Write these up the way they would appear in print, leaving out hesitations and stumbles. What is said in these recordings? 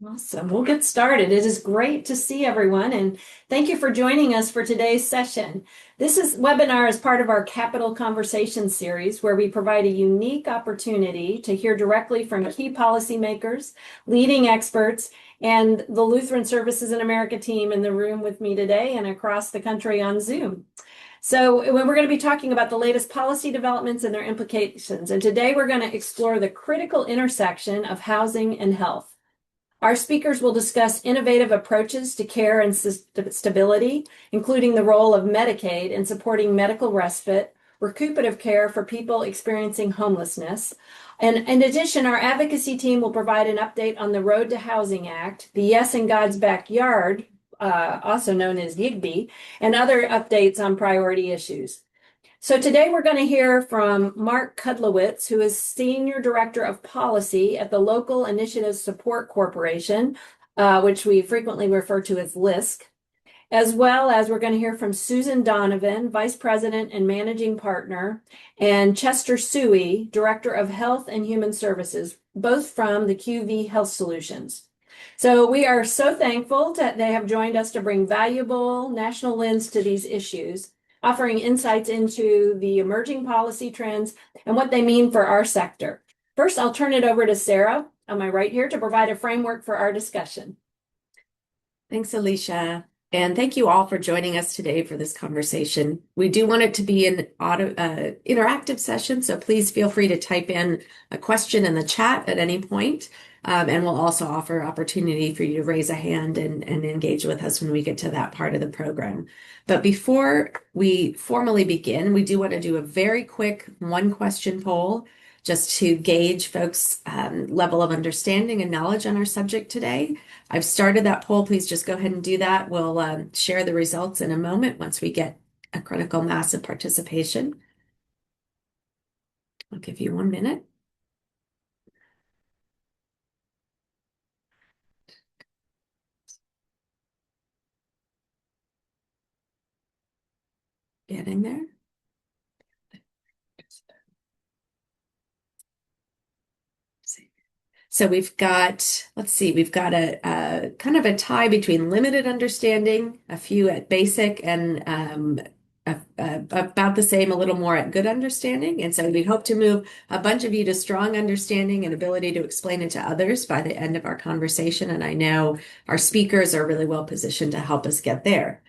Awesome. We'll get started. It is great to see everyone, and thank you for joining us for today's session. This webinar is part of our Capital Conversation series, where we provide a unique opportunity to hear directly from key policymakers, leading experts, and the Lutheran Services in America team in the room with me today and across the country on Zoom. So we're going to be talking about the latest policy developments and their implications. And today we're going to explore the critical intersection of housing and health. Our speakers will discuss innovative approaches to care and stability, including the role of Medicaid in supporting medical respite, recuperative care for people experiencing homelessness. And in addition, our advocacy team will provide an update on the Road to Housing Act, the Yes in God's Backyard, also known as YIGBY, and other updates on priority issues. So today we're going to hear from Mark Kudlowitz, who is Senior Director of Policy at the Local Initiative Support Corporation, which we frequently refer to as LISC, as well as we're going to hear from Susan Donovan, Vice President and Managing Partner, and Chester Suey, Director of Health and Human Services, both from the QV Health Solutions. So we are so thankful that they have joined us to bring valuable national lens to these issues, offering insights into the emerging policy trends and what they mean for our sector. First, I'll turn it over to Sarah on my right here to provide a framework for our discussion. Thanks, Alicia. And thank you all for joining us today for this conversation. We do want it to be an interactive session, so please feel free to type in a question in the chat at any point. And we'll also offer opportunity for you to raise a hand and engage with us when we get to that part of the program. But before we formally begin, we do want to do a very quick one-question poll just to gauge folks' level of understanding and knowledge on our subject today. I've started that poll. Please just go ahead and do that. We'll share the results in a moment once we get a critical mass of participation. I'll give you 1 minute. Getting there. So we've got, we've got a kind of a tie between limited understanding, a few at basic, and about the same, a little more at good understanding. And so we hope to move a bunch of you to strong understanding and ability to explain it to others by the end of our conversation. And I know our speakers are really well positioned to help us get there.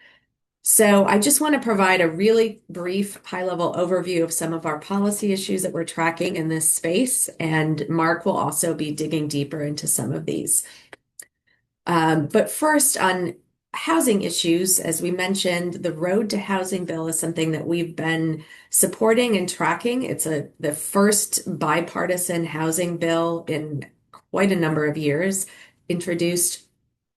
So I just want to provide a really brief high-level overview of some of our policy issues that we're tracking in this space, and Mark will also be digging deeper into some of these. But first, on housing issues, as we mentioned, the Road to Housing bill is something that we've been supporting and tracking. It's the first bipartisan housing bill in quite a number of years, introduced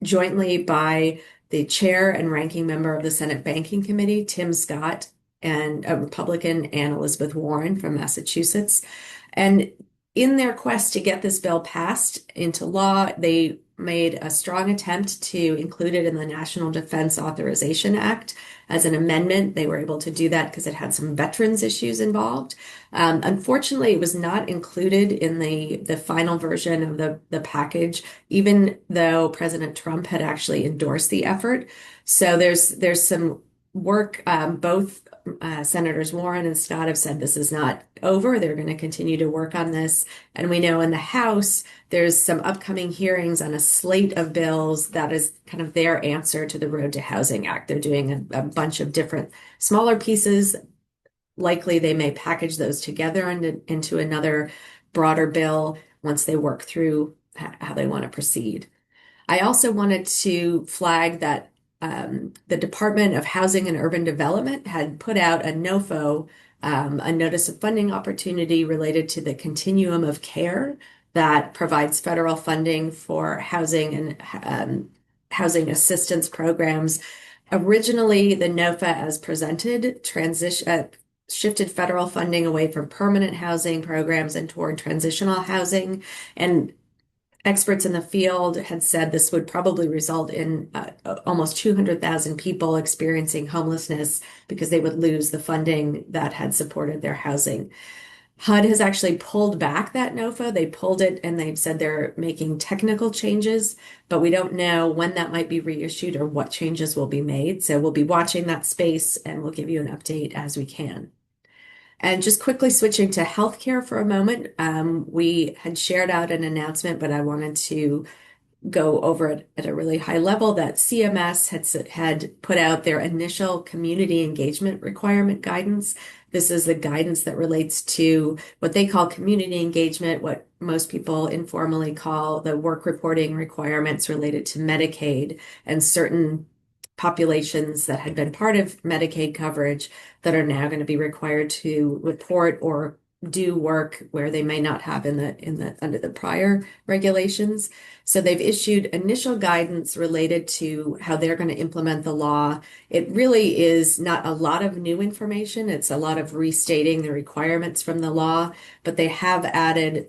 jointly by the chair and ranking member of the Senate Banking Committee, Tim Scott, and a Republican, and Elizabeth Warren from Massachusetts. And in their quest to get this bill passed into law, they made a strong attempt to include it in the National Defense Authorization Act as an amendment. They were able to do that because it had some veterans issues involved. Unfortunately, it was not included in the final version of the package, even though President Trump had actually endorsed the effort. So there's some work. Both Senators Warren and Scott have said this is not over. They're going to continue to work on this. And we know in the House, there's some upcoming hearings on a slate of bills that is kind of their answer to the Road to Housing Act. They're doing a bunch of different smaller pieces. Likely they may package those together into another broader bill once they work through how they want to proceed. I also wanted to flag that the Department of Housing and Urban Development had put out a NOFO, a notice of funding opportunity related to the continuum of care that provides federal funding for housing and housing assistance programs. Originally, the NOFA as presented shifted federal funding away from permanent housing programs and toward transitional housing. And experts in the field had said this would probably result in almost 200,000 people experiencing homelessness because they would lose the funding that had supported their housing. HUD has actually pulled back that NOFA. They pulled it and they've said they're making technical changes, but we don't know when that might be reissued or what changes will be made. So we'll be watching that space and we'll give you an update as we can. And just quickly switching to healthcare for a moment, we had shared out an announcement, but I wanted to go over it at a really high level that CMS had put out their initial community engagement requirement guidance. This is the guidance that relates to what they call community engagement, what most people informally call the work reporting requirements related to Medicaid and certain populations that had been part of Medicaid coverage that are now going to be required to report or do work where they may not have in the under the prior regulations. So they've issued initial guidance related to how they're going to implement the law. It really is not a lot of new information. It's a lot of restating the requirements from the law, but they have added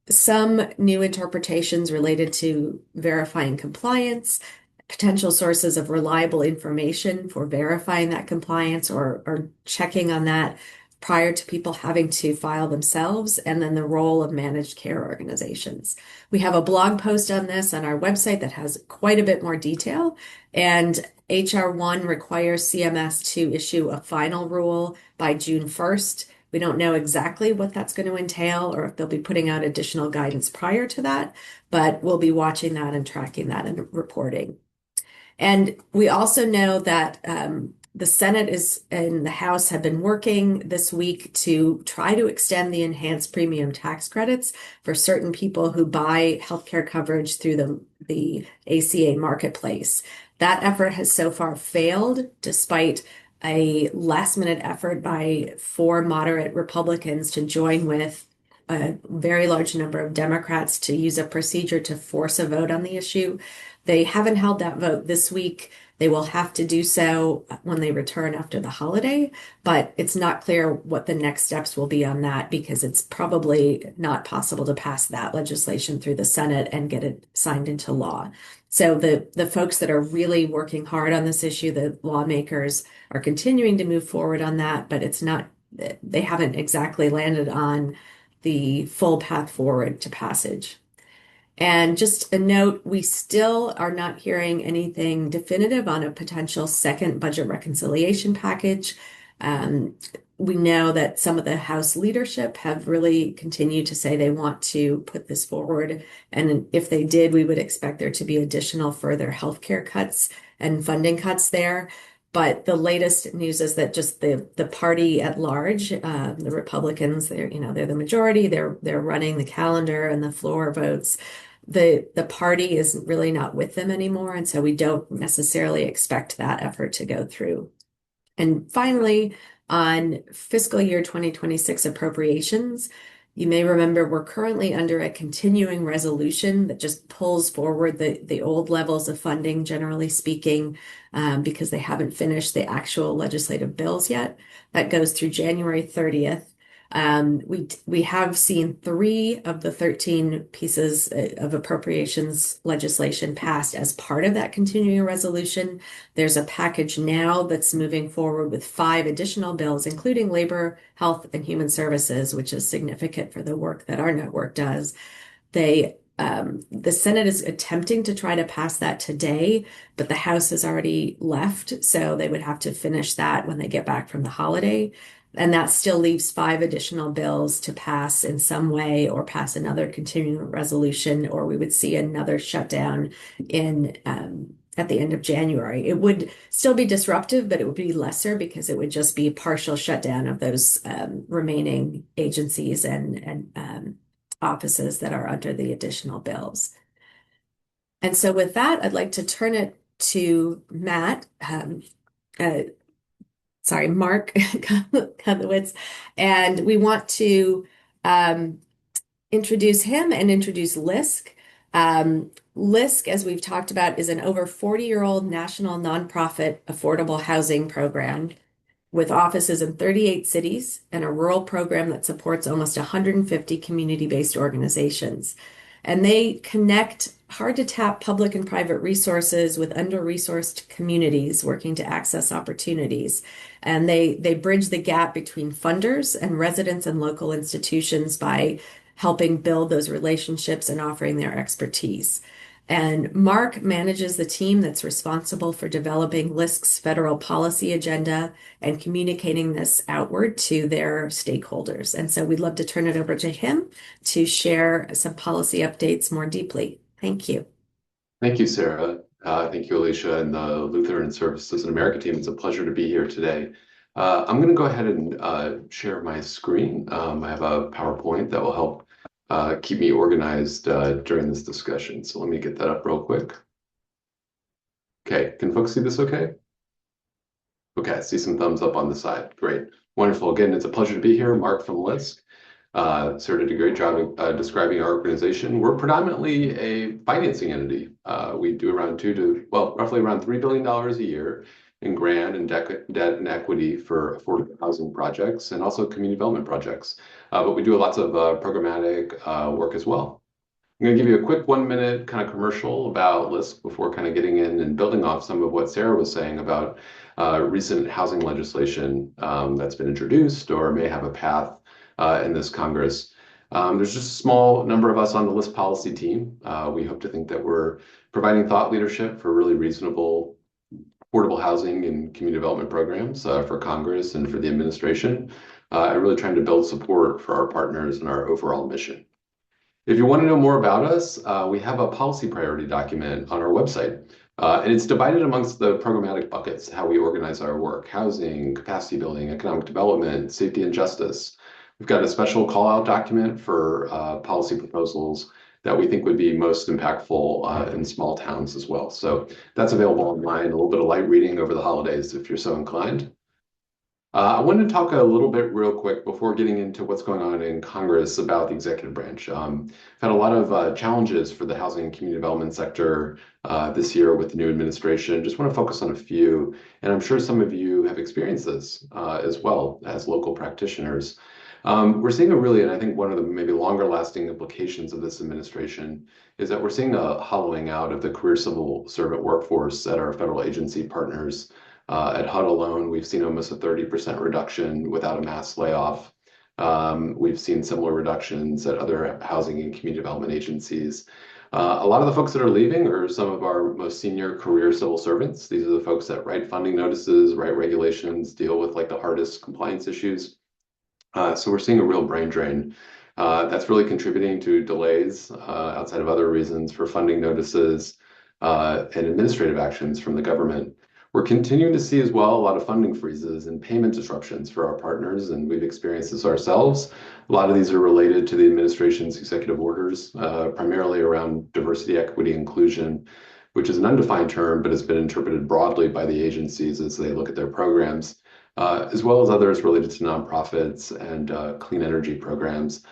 some new interpretations related to verifying compliance, potential sources of reliable information for verifying that compliance or checking on that prior to people having to file themselves, and then the role of managed care organizations. We have a blog post on this on our website that has quite a bit more detail, and HR 1 requires CMS to issue a final rule by June 1st. We don't know exactly what that's going to entail or if they'll be putting out additional guidance prior to that, but we'll be watching that and tracking that and reporting. And we also know that the Senate and the House have been working this week to try to extend the enhanced premium tax credits for certain people who buy healthcare coverage through the ACA marketplace. That effort has so far failed, despite a last-minute effort by 4 moderate Republicans to join with a very large number of Democrats to use a procedure to force a vote on the issue. They haven't held that vote this week. They will have to do so when they return after the holiday, but it's not clear what the next steps will be on that because it's probably not possible to pass that legislation through the Senate and get it signed into law. So the folks that are really working hard on this issue, the lawmakers, are continuing to move forward on that, but they haven't exactly landed on the full path forward to passage. And just a note, we still are not hearing anything definitive on a potential second budget reconciliation package. We know that some of the House leadership have really continued to say they want to put this forward. And if they did, we would expect there to be additional further healthcare cuts and funding cuts there. But the latest news is that just the party at large, the Republicans, they're the majority. They're running the calendar and the floor votes. The party is really not with them anymore, and so we don't necessarily expect that effort to go through. And finally, on fiscal year 2026 appropriations, you may remember we're currently under a continuing resolution that just pulls forward the old levels of funding, generally speaking, because they haven't finished the actual legislative bills yet. That goes through January 30th. We have seen 3 of the 13 pieces of appropriations legislation passed as part of that continuing resolution. There's a package now that's moving forward with 5 additional bills, including labor, health, and human services, which is significant for the work that our network does. The Senate is attempting to try to pass that today, but the House has already left, so they would have to finish that when they get back from the holiday. And that still leaves 5 additional bills to pass in some way or pass another continuing resolution, or we would see another shutdown at the end of January. It would still be disruptive, but it would be lesser because it would just be partial shutdown of those remaining agencies and offices that are under the additional bills. And so with that, I'd like to turn it to Mark Kudlowitz, and we want to introduce him and introduce LISC. LISC, as we've talked about, is an over 40-year-old national nonprofit affordable housing program with offices in 38 cities and a rural program that supports almost 150 community-based organizations. And they connect hard to tap public and private resources with under-resourced communities working to access opportunities. And they bridge the gap between funders and residents and local institutions by helping build those relationships and offering their expertise. And Mark manages the team that's responsible for developing LISC's federal policy agenda and communicating this outward to their stakeholders. And so we'd love to turn it over to him to share some policy updates more deeply. Thank you. Thank you, Sarah. Thank you, Alicia, and the Lutheran Services in America team. It's a pleasure to be here today. I'm going to go ahead and share my screen. I have a PowerPoint that will help keep me organized during this discussion. So let me get that up real quick. Okay, can folks see this okay? Okay, I see some thumbs up on the side. Great. Wonderful. Again, it's a pleasure to be here. Mark from LISC. Sarah did a great job describing our organization. We're predominantly a financing entity. We do roughly around $3 billion a year in grant and debt and equity for affordable housing projects and also community development projects. But we do lots of programmatic work as well. I'm going to give you a quick 1-minute kind of commercial about LISC before kind of getting in and building off some of what Sarah was saying about recent housing legislation that's been introduced or may have a path in this Congress. There's just a small number of us on the LISC policy team. We hope to think that we're providing thought leadership for really reasonable, affordable housing and community development programs for Congress and for the administration, and really trying to build support for our partners and our overall mission. If you want to know more about us, we have a policy priority document on our website. And it's divided amongst the programmatic buckets, how we organize our work: housing, capacity building, economic development, safety and justice. We've got a special call-out document for policy proposals that we think would be most impactful in small towns as well. So that's available online, a little bit of light reading over the holidays if you're so inclined. I wanted to talk a little bit real quick before getting into what's going on in Congress about the executive branch. I've had a lot of challenges for the housing and community development sector this year with the new administration. Just want to focus on a few, and I'm sure some of you have experienced this as well as local practitioners. We're seeing and I think one of the maybe longer lasting implications of this administration is that we're seeing a hollowing out of the career civil servant workforce at our federal agency partners. At HUD alone, we've seen almost a 30% reduction without a mass layoff. We've seen similar reductions at other housing and community development agencies. A lot of the folks that are leaving are some of our most senior career civil servants. These are the folks that write funding notices, write regulations, deal with like the hardest compliance issues. So we're seeing a real brain drain. That's really contributing to delays outside of other reasons for funding notices and administrative actions from the government. We're continuing to see as well a lot of funding freezes and payment disruptions for our partners, and we've experienced this ourselves. A lot of these are related to the administration's executive orders, primarily around diversity, equity, inclusion, which is an undefined term, but has been interpreted broadly by the agencies as they look at their programs, as well as others related to nonprofits and clean energy programs.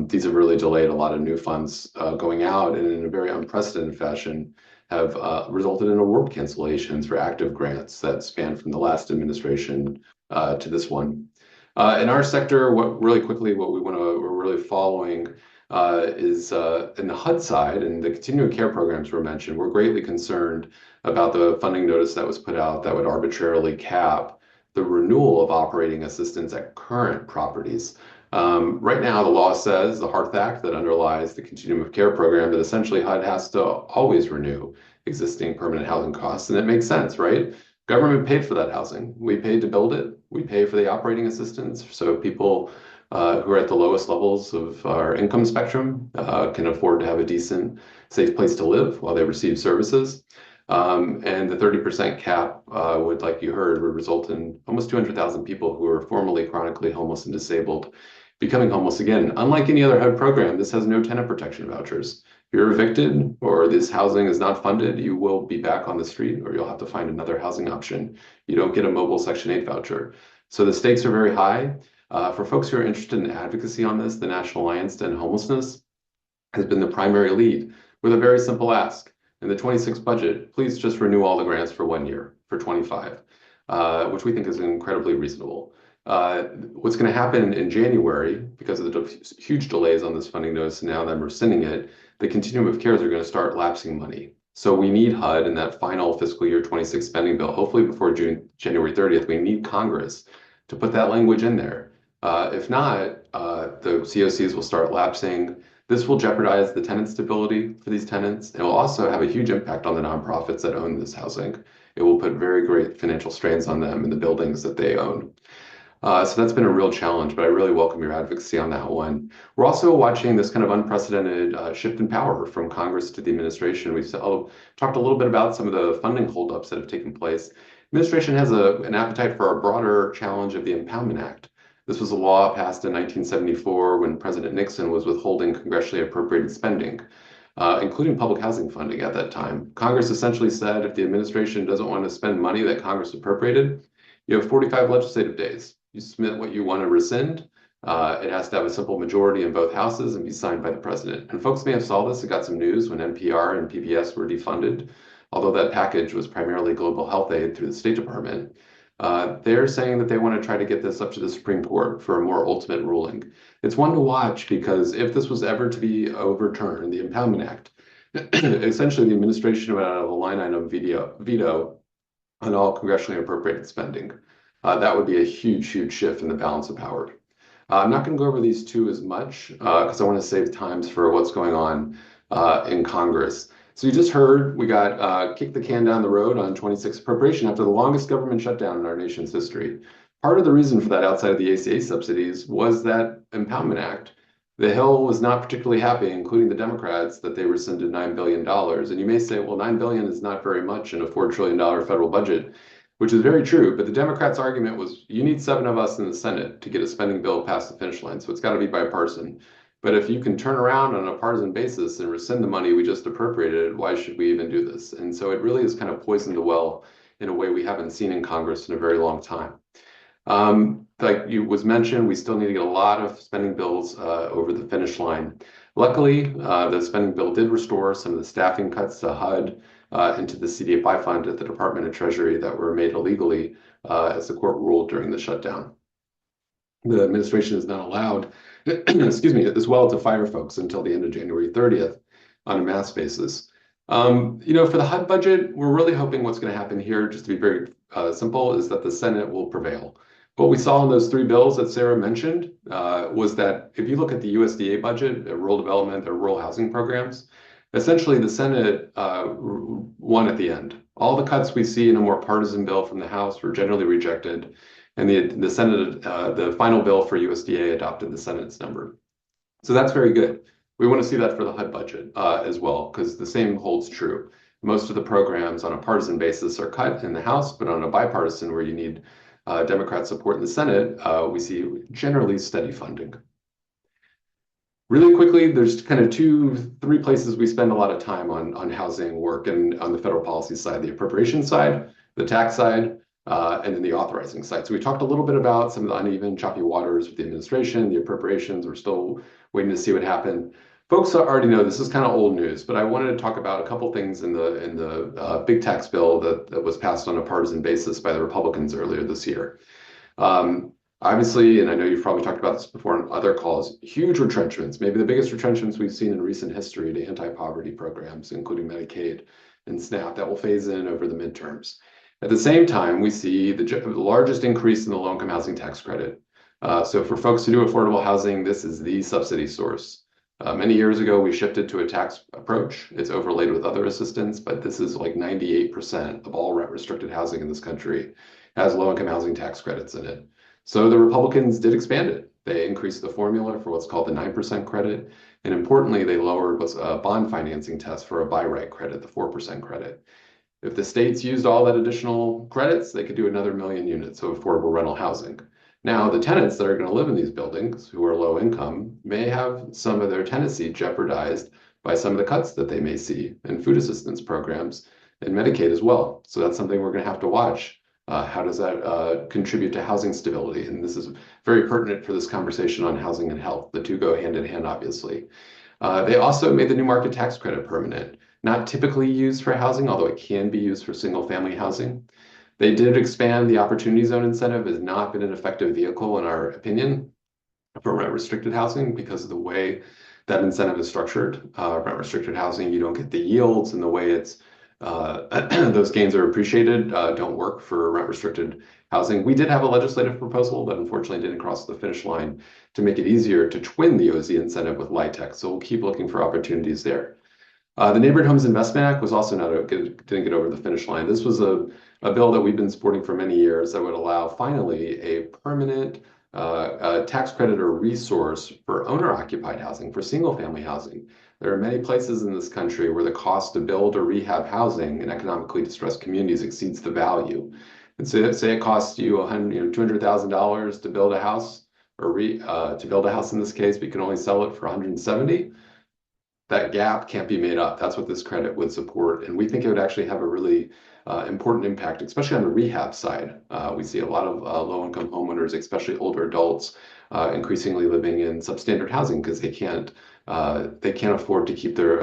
These have really delayed a lot of new funds going out, and in a very unprecedented fashion have resulted in award cancellations for active grants that span from the last administration to this one. In our sector, what we're really following is in the HUD side and the continuing care programs were mentioned. We're greatly concerned about the funding notice that was put out that would arbitrarily cap the renewal of operating assistance at current properties. Right now, the law says, the HEARTH Act that underlies the continuum of care program, that essentially HUD has to always renew existing permanent housing costs. And it makes sense, right? Government paid for that housing. We paid to build it. We pay for the operating assistance. So people who are at the lowest levels of our income spectrum can afford to have a decent, safe place to live while they receive services. And the 30% cap would, like you heard, would result in almost 200,000 people who are formerly chronically homeless and disabled becoming homeless again. Unlike any other HUD program, this has no tenant protection vouchers. If you're evicted or this housing is not funded, you will be back on the street or you'll have to find another housing option. You don't get a mobile Section 8 voucher. So the stakes are very high. For folks who are interested in advocacy on this, the National Alliance to End Homelessness has been the primary lead with a very simple ask. In the 26 budget, please just renew all the grants for 1 year, for 25, which we think is incredibly reasonable. What's going to happen in January, because of the huge delays on this funding notice and now them rescinding it, the continuum of cares are going to start lapsing money. So we need HUD in that final fiscal year 26 spending bill, hopefully before January 30th, we need Congress to put that language in there. If not, the COCs will start lapsing. This will jeopardize the tenant stability for these tenants. It will also have a huge impact on the nonprofits that own this housing. It will put very great financial strains on them and the buildings that they own. So that's been a real challenge, but I really welcome your advocacy on that one. We're also watching this kind of unprecedented shift in power from Congress to the administration. We've talked a little bit about some of the funding holdups that have taken place. Administration has an appetite for a broader challenge of the Impoundment Act. This was a law passed in 1974 when President Nixon was withholding congressionally appropriated spending, including public housing funding at that time. Congress essentially said if the administration doesn't want to spend money that Congress appropriated, you have 45 legislative days. You submit what you want to rescind. It has to have a simple majority in both houses and be signed by the president. And folks may have saw this. It got some news when NPR and PBS were defunded, although that package was primarily global health aid through the State Department. They're saying that they want to try to get this up to the Supreme Court for a more ultimate ruling. It's one to watch because if this was ever to be overturned, the Impoundment Act, essentially the administration would have a line item veto on all congressionally appropriated spending. That would be a huge, huge shift in the balance of power. I'm not going to go over these two as much because I want to save times for what's going on in Congress. So you just heard we got kicked the can down the road on 26 appropriation after the longest government shutdown in our nation's history. Part of the reason for that outside of the ACA subsidies was that Impoundment Act. The Hill was not particularly happy, including the Democrats, that they rescinded $9 billion. And you may say, well, $9 billion is not very much in a $4 trillion federal budget, which is very true. But the Democrats' argument was you need 7 of us in the Senate to get a spending bill past the finish line. So it's got to be bipartisan. But if you can turn around on a partisan basis and rescind the money we just appropriated, why should we even do this? And so it really has kind of poisoned the well in a way we haven't seen in Congress in a very long time. Like you was mentioned, we still need to get a lot of spending bills over the finish line. Luckily, the spending bill did restore some of the staffing cuts to HUD into the CDFI fund at the Department of Treasury that were made illegally as the court ruled during the shutdown. The administration is not allowed, excuse me, as well to fire folks until the end of January 30th on a mass basis. For the HUD budget, we're really hoping what's going to happen here, just to be very simple, is that the Senate will prevail. What we saw in those 3 bills that Sarah mentioned was that if you look at the USDA budget, rural development, or rural housing programs, essentially the Senate won at the end. All the cuts we see in a more partisan bill from the House were generally rejected, and the Senate, the final bill for USDA adopted the Senate's number. So that's very good. We want to see that for the HUD budget as well, because the same holds true. Most of the programs on a partisan basis are cut in the House, but on a bipartisan where you need Democrat support in the Senate, we see generally steady funding. Really quickly, there's kind of 3 places we spend a lot of time on housing work and on the federal policy side, the appropriation side, the tax side, and then the authorizing side. So we talked a little bit about some of the uneven, choppy waters with the administration, the appropriations. We're still waiting to see what happened. Folks already know this is kind of old news, but I wanted to talk about a couple things in the big tax bill that was passed on a partisan basis by the Republicans earlier this year. Obviously, and I know you've probably talked about this before on other calls, huge retrenchments, maybe the biggest retrenchments we've seen in recent history to anti-poverty programs, including Medicaid and SNAP, that will phase in over the midterms. At the same time, we see the largest increase in the low-income housing tax credit. So for folks who do affordable housing, this is the subsidy source. Many years ago, we shifted to a tax approach. It's overlaid with other assistance, but this is like 98% of all rent-restricted housing in this country has low-income housing tax credits in it. So the Republicans did expand it. They increased the formula for what's called the 9% credit. And importantly, they lowered what's a bond financing test for a buy right credit, the 4% credit. If the states used all that additional credits, they could do another 1 million units of affordable rental housing. Now, the tenants that are going to live in these buildings who are low income may have some of their tenancy jeopardized by some of the cuts that they may see in food assistance programs and Medicaid as well. So that's something we're going to have to watch. How does that contribute to housing stability? And this is very pertinent for this conversation on housing and health. The two go hand in hand, obviously. They also made the new market tax credit permanent. Not typically used for housing, although it can be used for single family housing. They did expand the Opportunity Zone incentive. Has not been an effective vehicle, in our opinion, for rent-restricted housing because of the way that incentive is structured. Rent-restricted housing, you don't get the yields, and the way it's those gains are appreciated don't work for rent-restricted housing. We did have a legislative proposal that unfortunately didn't cross the finish line to make it easier to twin the OZ incentive with LIHTC. So we'll keep looking for opportunities there. The Neighborhood Homes Investment Act was also didn't get over the finish line. This was a bill that we've been supporting for many years that would allow finally a permanent tax credit or resource for owner-occupied housing, for single-family housing. There are many places in this country where the cost to build or rehab housing in economically distressed communities exceeds the value. And so say it costs you $200,000 to build a house, or to build a house in this case, but you can only sell it for $170,000. That gap can't be made up. That's what this credit would support. And we think it would actually have a really important impact, especially on the rehab side. We see a lot of low-income homeowners, especially older adults, increasingly living in substandard housing because they can't afford to keep their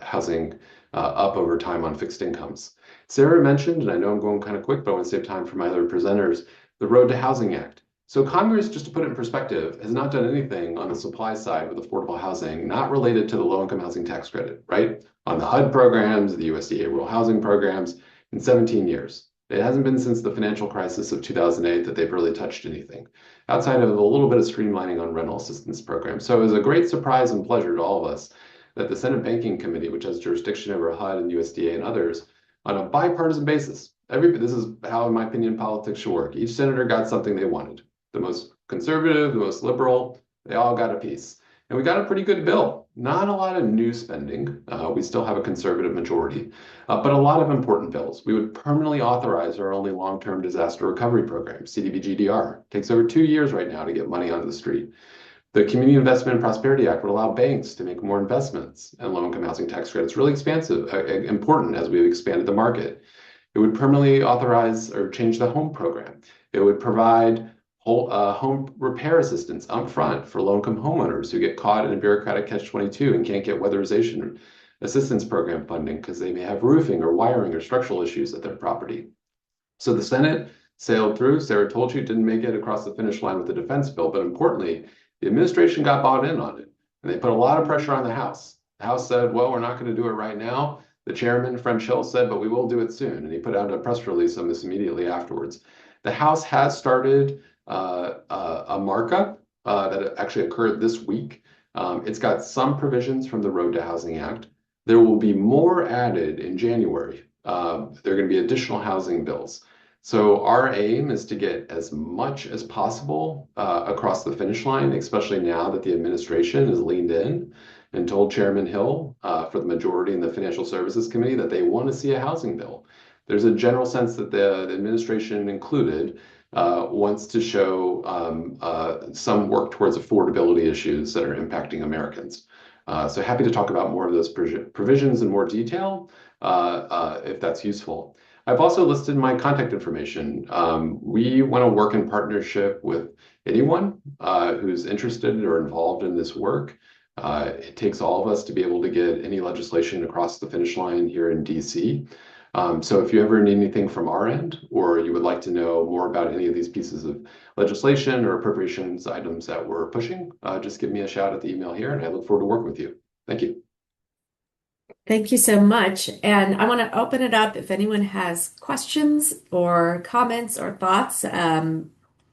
housing up over time on fixed incomes. Sarah mentioned, and I know I'm going kind of quick, but I want to save time for my other presenters, the Road to Housing Act. So Congress, just to put it in perspective, has not done anything on the supply side with affordable housing, not related to the low-income housing tax credit, right? On the HUD programs, the USDA rural housing programs, in 17 years. It hasn't been since the financial crisis of 2008 that they've really touched anything, outside of a little bit of streamlining on rental assistance programs. So it was a great surprise and pleasure to all of us that the Senate Banking Committee, which has jurisdiction over HUD and USDA and others, on a bipartisan basis, this is how, in my opinion, politics should work. Each senator got something they wanted. The most conservative, the most liberal, they all got a piece. And we got a pretty good bill. Not a lot of new spending. We still have a conservative majority, but a lot of important bills. We would permanently authorize our only long-term disaster recovery program, CDBG-DR. It takes over 2 years right now to get money onto the street. The Community Investment and Prosperity Act would allow banks to make more investments in low-income housing tax credits. Really important as we've expanded the market. It would permanently authorize or change the home program. It would provide home repair assistance up front for low-income homeowners who get caught in a bureaucratic catch-22 and can't get weatherization assistance program funding because they may have roofing or wiring or structural issues at their property. So the Senate sailed through. Sarah told you, didn't make it across the finish line with the defense bill, but importantly, the administration got bought in on it, and they put a lot of pressure on the House. The House said, well, we're not going to do it right now. The chairman, French Hill, said, but we will do it soon, and he put out a press release on this immediately afterwards. The House has started a markup that actually occurred this week. It's got some provisions from the Road to Housing Act. There will be more added in January. There are going to be additional housing bills. So our aim is to get as much as possible across the finish line, especially now that the administration has leaned in and told Chairman Hill for the majority in the Financial Services Committee that they want to see a housing bill. There's a general sense that the administration included wants to show some work towards affordability issues that are impacting Americans. So happy to talk about more of those provisions in more detail if that's useful. I've also listed my contact information. We want to work in partnership with anyone who's interested or involved in this work. It takes all of us to be able to get any legislation across the finish line here in DC. So if you ever need anything from our end, or you would like to know more about any of these pieces of legislation or appropriations items that we're pushing, just give me a shout at the email here, and I look forward to working with you. Thank you. Thank you so much. And I want to open it up if anyone has questions or comments or thoughts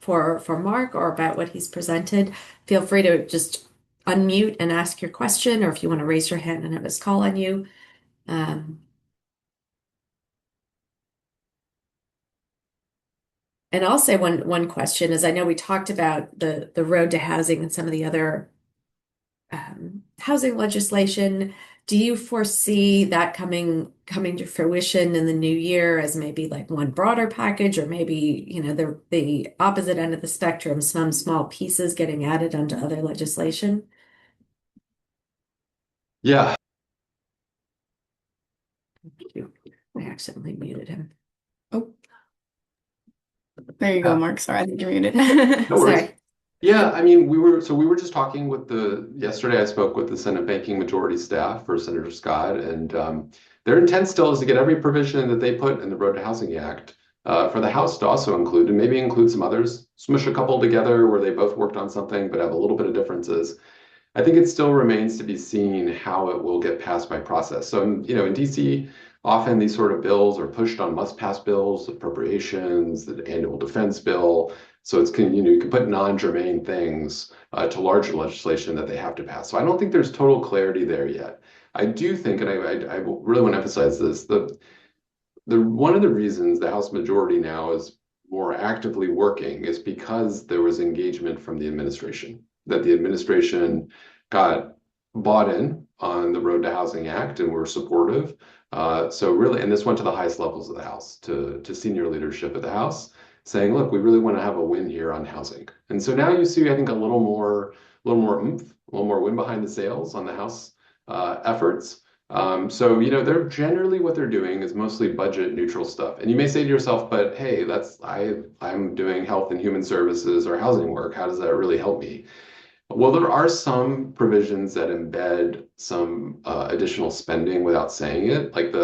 for Mark or about what he's presented. Feel free to just unmute and ask your question, or if you want to raise your hand and have us call on you. And I'll say one question is, I know we talked about the road to housing and some of the other housing legislation. Do you foresee that coming to fruition in the new year as maybe like one broader package, or maybe, the opposite end of the spectrum, some small pieces getting added onto other legislation? Yeah. Thank you. I accidentally muted him. Oh, there you go, Mark. Sorry, I think you're muted. No worries. Sorry. Yeah, I mean, we were just talking with yesterday I spoke with the Senate Banking Majority staff for Senator Scott, and their intent still is to get every provision that they put in the Road to Housing Act For the House to also include, and maybe include some others, smush a couple together where they both worked on something but have a little bit of differences. I think it still remains to be seen how it will get passed by process. So, in DC, often these sort of bills are pushed on must-pass bills, appropriations, the annual defense bill. So you can put non-germane things to larger legislation that they have to pass. So I don't think there's total clarity there yet. I do think, and I really want to emphasize this, one of the reasons the House majority now is more actively working is because there was engagement from the administration, that the administration got bought in on the Road to Housing Act and were supportive. So really, and this went to the highest levels of the House, to senior leadership of the House, saying, look, we really want to have a win here on housing. And so now you see, I think, a little more oomph, a little more wind behind the sails on the House efforts. So, they're generally what they're doing is mostly budget neutral stuff. And you may say to yourself, but hey, I'm doing health and human services or housing work. How does that really help me? Well, there are some provisions that embed some additional spending without saying it, like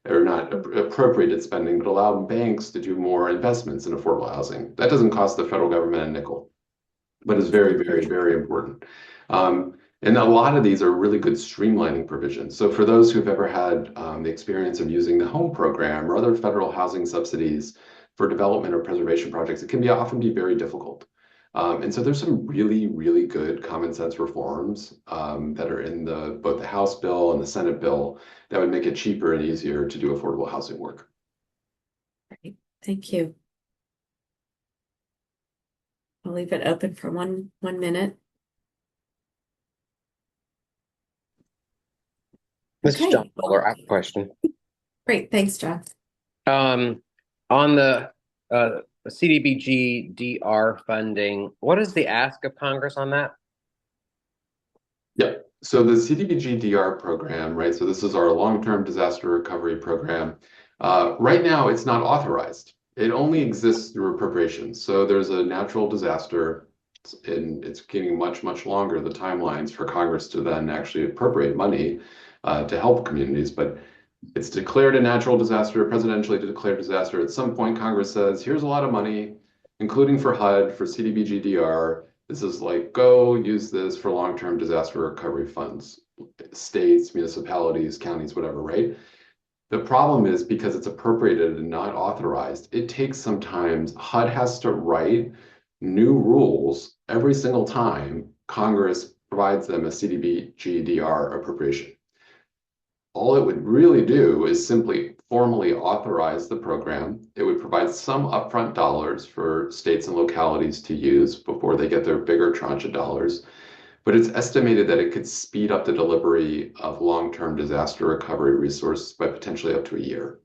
or not appropriated spending, but allow banks to do more investments in affordable housing. That doesn't cost the federal government a nickel, but is very, very, very important. And a lot of these are really good streamlining provisions. So for those who've ever had the experience of using the home program or other federal housing subsidies for development or preservation projects, it can often be very difficult. And so there's some really, really good common sense reforms that are in both the House bill and the Senate bill that would make it cheaper and easier to do affordable housing work. Great. Thank you. I'll leave it open for one minute. This Okay. is John Fuller. I have a question. Great. Thanks, John. On the CDBG-DR funding, what is the ask of Congress on that? Yeah. So the CDBG-DR program, right? So this is our long-term disaster recovery program. Right now, it's not authorized. It only exists through appropriations. So there's a natural disaster, and it's getting much, much longer, the timelines for Congress to then actually appropriate money to help communities. But it's declared a natural disaster, presidentially declared disaster. At some point, Congress says, here's a lot of money, including for HUD, for CDBG-DR. This is like, go use this for long-term disaster recovery funds, states, municipalities, counties, whatever, right? The problem is because it's appropriated and not authorized, it takes sometimes, HUD has to write new rules every single time Congress provides them a CDBG-DR appropriation. All it would really do is simply formally authorize the program. It would provide some upfront dollars for states and localities to use before they get their bigger tranche of dollars. But it's estimated that it could speed up the delivery of long-term disaster recovery resources by potentially up to a year.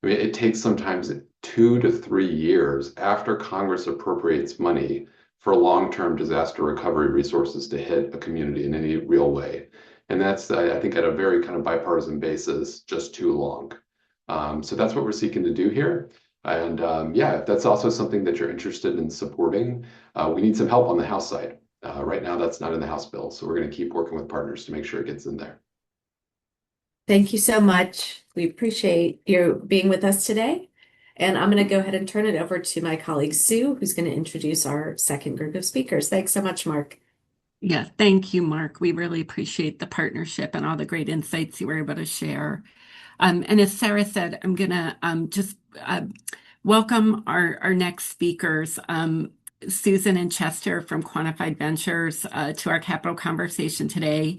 I mean, it takes sometimes 2 to 3 years after Congress appropriates money for long-term disaster recovery resources to hit a community in any real way. And that's, I think, at a very kind of bipartisan basis, just too long. So that's what we're seeking to do here. And yeah, if that's also something that you're interested in supporting, we need some help on the House side. Right now, that's not in the House bill. So we're going to keep working with partners to make sure it gets in there. Thank you so much. We appreciate you being with us today. And I'm going to go ahead and turn it over to my colleague, Sue, who's going to introduce our second group of speakers. Thanks so much, Mark. Yeah, thank you, Mark. We really appreciate the partnership and all the great insights you were able to share. And as Sarah said, I'm going to just welcome our next speakers, Susan and Chester from Quantified Ventures, to our Capital conversation today.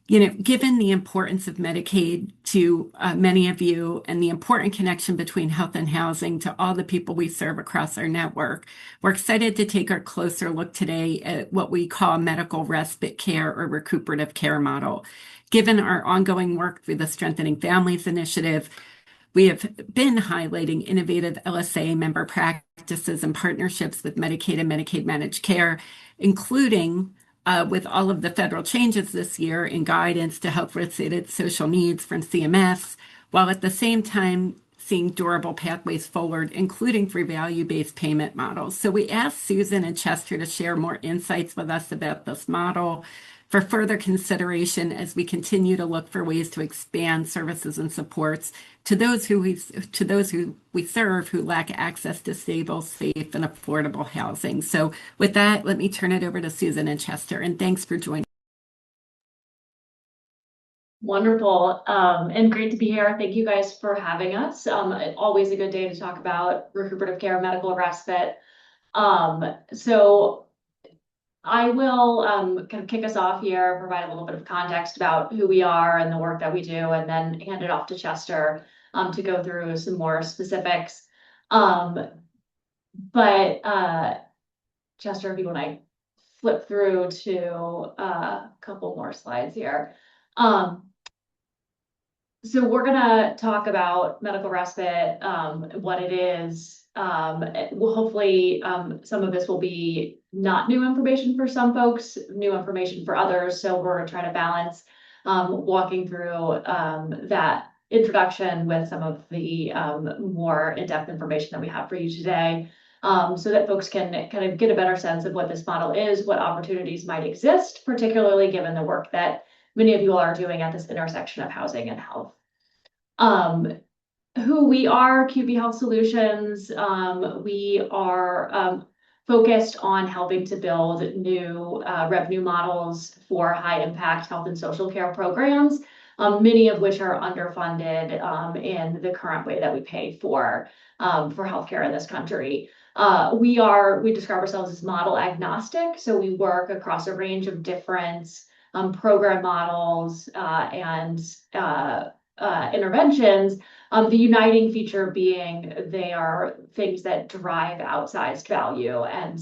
Given the importance of Medicaid to many of you and the important connection between health and housing to all the people we serve across our network, we're excited to take a closer look today at what we call medical respite care or recuperative care model. Given our ongoing work through the Strengthening Families Initiative, we have been highlighting innovative LSA member practices and partnerships with Medicaid and Medicaid managed care, including with all of the federal changes this year in guidance to health-related social needs from CMS, while at the same time seeing durable pathways forward, including for value-based payment models. So we asked Susan and Chester to share more insights with us about this model, for further consideration as we continue to look for ways to expand services and supports to those who we serve who lack access to stable, safe, and affordable housing. So with that, let me turn it over to Susan and Chester, and thanks for joining. Wonderful, and great to be here. Thank you guys for having us. Always a good day to talk about recuperative care, medical respite. So I will kind of kick us off here, provide a little bit of context about who we are and the work that we do, and then hand it off to Chester to go through some more specifics. Chester, if you want to flip through to a couple more slides here. So we're gonna talk about medical respite, what it is. Well, hopefully, some of this will be not new information for some folks, new information for others. So we're trying to balance walking through that introduction with some of the more in-depth information that we have for you today, so that folks can kind of get a better sense of what this model is, what opportunities might exist, particularly given the work that many of you are doing at this intersection of housing and health. Who we are, QB Health Solutions, we are focused on helping to build new revenue models for high impact health and social care programs, many of which are underfunded in the current way that we pay for healthcare in this country. We describe ourselves as model agnostic, so we work across a range of different program models and interventions. The uniting feature being they are things that drive outsized value and